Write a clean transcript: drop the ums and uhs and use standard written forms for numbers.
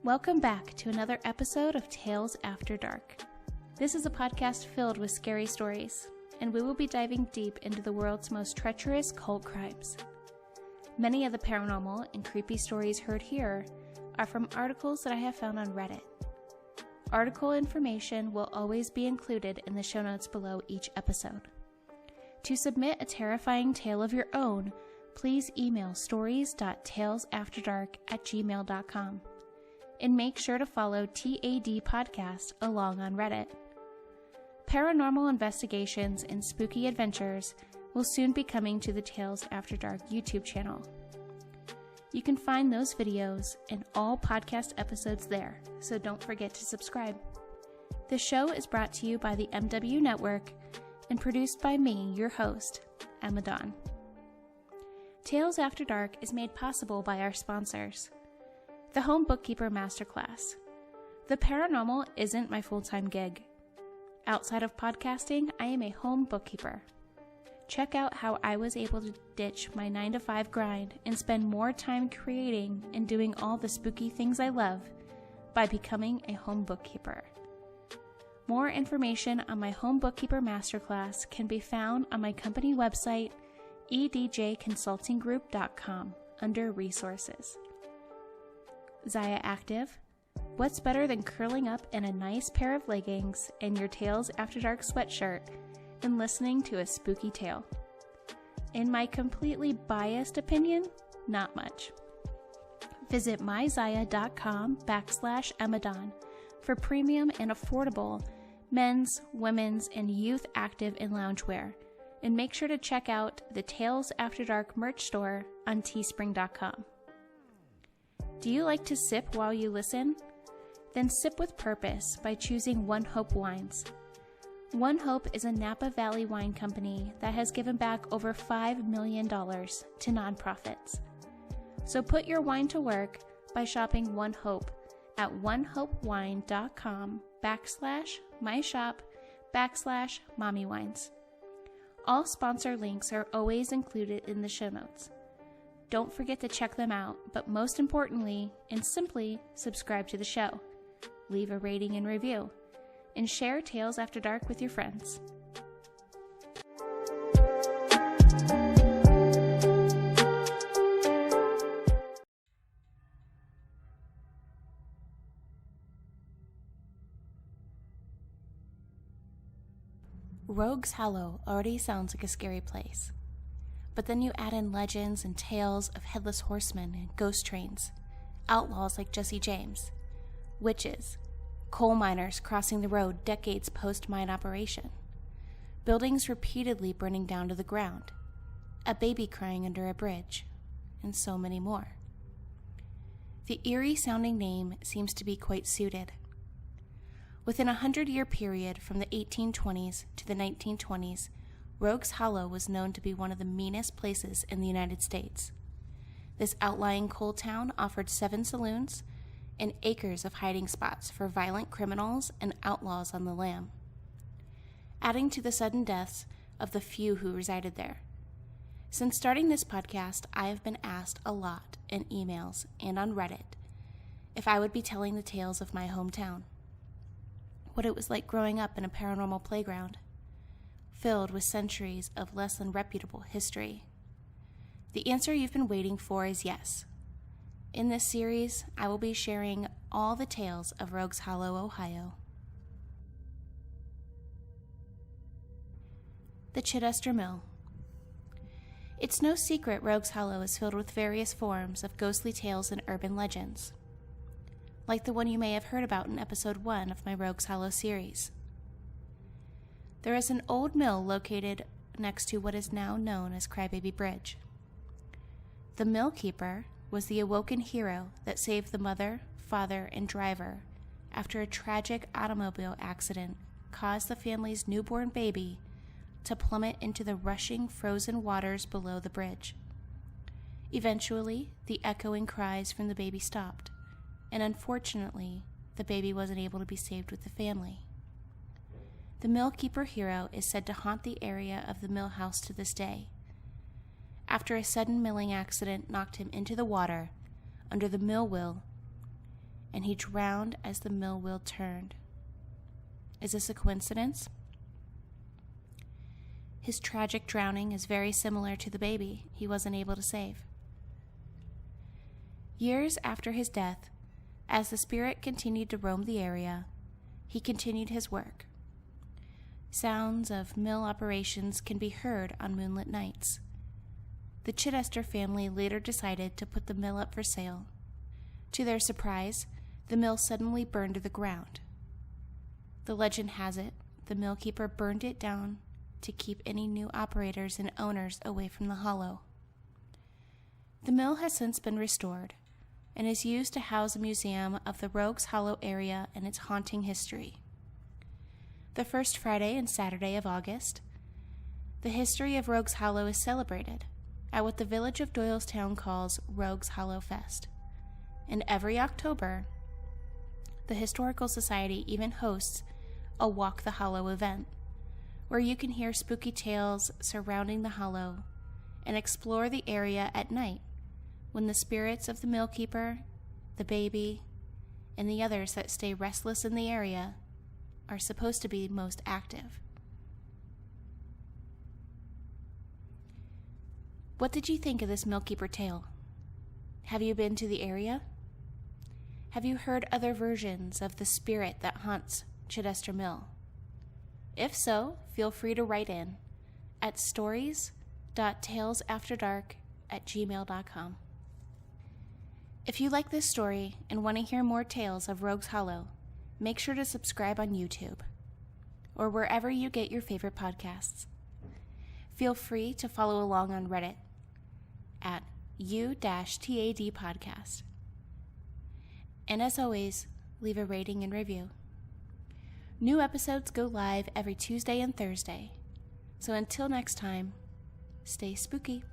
Welcome back to another episode of Tales After Dark. This is a podcast filled with scary stories, and we will be diving deep into the world's most treacherous cult crimes. Many of the paranormal and creepy stories heard here are from articles that I have found on Reddit. Article information will always be included in the show notes below each episode. To submit a terrifying tale of your own, please email stories.talesafterdark@gmail.com. And make sure to follow TAD Podcast along on Reddit. Paranormal investigations and spooky adventures will soon be coming to the Tales After Dark YouTube channel. You can find those videos and all podcast episodes there, so don't forget to subscribe. The show is brought to you by the MW Network and produced by me, your host, Emma Dawn. Tales After Dark is made possible by our sponsors. The Home Bookkeeper Masterclass. The paranormal isn't my full-time gig. Outside of podcasting, I am a home bookkeeper. Check out how I was able to ditch my 9-to-5 grind and spend more time creating and doing all the spooky things I love by becoming a home bookkeeper. More information on my Home Bookkeeper Masterclass can be found on my company website, edjconsultinggroup.com, under Resources. Zaya Active. What's better than curling up in a nice pair of leggings and your Tales After Dark sweatshirt and listening to a spooky tale? In my completely biased opinion, not much. Visit myzaya.com/Emmadon for premium and affordable men's, women's, and youth active and loungewear. And make sure to check out the Tales After Dark merch store on teespring.com. Do you like to sip while you listen? Then sip with purpose by choosing One Hope Wines. One Hope is a Napa Valley wine company that has given back over $5 million to nonprofits. So put your wine to work by shopping One Hope at onehopewine.com/myshop/mommywines. All sponsor links are always included in the show notes. Don't forget to check them out, but most importantly, and simply, subscribe to the show, leave a rating and review, and share Tales After Dark with your friends. Rogues Hollow already sounds like a scary place. But then you add in legends and tales of headless horsemen and ghost trains, outlaws like Jesse James, witches, coal miners crossing the road decades post-mine operation, buildings repeatedly burning down to the ground, a baby crying under a bridge, and so many more. The eerie-sounding name seems to be quite suited. Within a 100-year period from the 1820s to the 1920s, Rogues Hollow was known to be one of the meanest places in the United States. This outlying coal town offered 7 saloons and acres of hiding spots for violent criminals and outlaws on the lam, adding to the sudden deaths of the few who resided there. Since starting this podcast, I have been asked a lot in emails and on Reddit if I would be telling the tales of my hometown, what it was like growing up in a paranormal playground, filled with centuries of less than reputable history. The answer you've been waiting for is yes. In this series, I will be sharing all the tales of Rogues Hollow, Ohio. The Chidester Mill. It's no secret Rogues Hollow is filled with various forms of ghostly tales and urban legends, like the one you may have heard about in episode 1 of my Rogues Hollow series. There is an old mill located next to what is now known as Crybaby Bridge. The mill keeper was the awoken hero that saved the mother, father, and driver after a tragic automobile accident caused the family's newborn baby to plummet into the rushing frozen waters below the bridge. Eventually, the echoing cries from the baby stopped, and unfortunately, the baby wasn't able to be saved with the family. The mill keeper hero is said to haunt the area of the mill house to this day. After a sudden milling accident knocked him into the water under the mill wheel, and he drowned as the mill wheel turned. Is this a coincidence? His tragic drowning is very similar to the baby he wasn't able to save. Years after his death, as the spirit continued to roam the area, he continued his work. Sounds of mill operations can be heard on moonlit nights. The Chidester family later decided to put the mill up for sale. To their surprise, the mill suddenly burned to the ground. The legend has it the mill keeper burned it down to keep any new operators and owners away from the hollow. The mill has since been restored and is used to house a museum of the Rogues Hollow area and its haunting history. The first Friday and Saturday of August, the history of Rogues Hollow is celebrated at what the village of Doylestown calls Rogues Hollow Fest. And every October, the Historical Society even hosts a Walk the Hollow event, where you can hear spooky tales surrounding the hollow and explore the area at night when the spirits of the mill keeper, the baby, and the others that stay restless in the area are supposed to be most active. What did you think of this mill keeper tale? Have you been to the area? Have you heard other versions of the spirit that haunts Chidester Mill? If so, feel free to write in at stories.talesafterdark@gmail.com. If you like this story and want to hear more tales of Rogues Hollow, make sure to subscribe on YouTube or wherever you get your favorite podcasts. Feel free to follow along on Reddit at u-tad podcast. And as always, leave a rating and review. New episodes go live every Tuesday and Thursday. So until next time, stay spooky.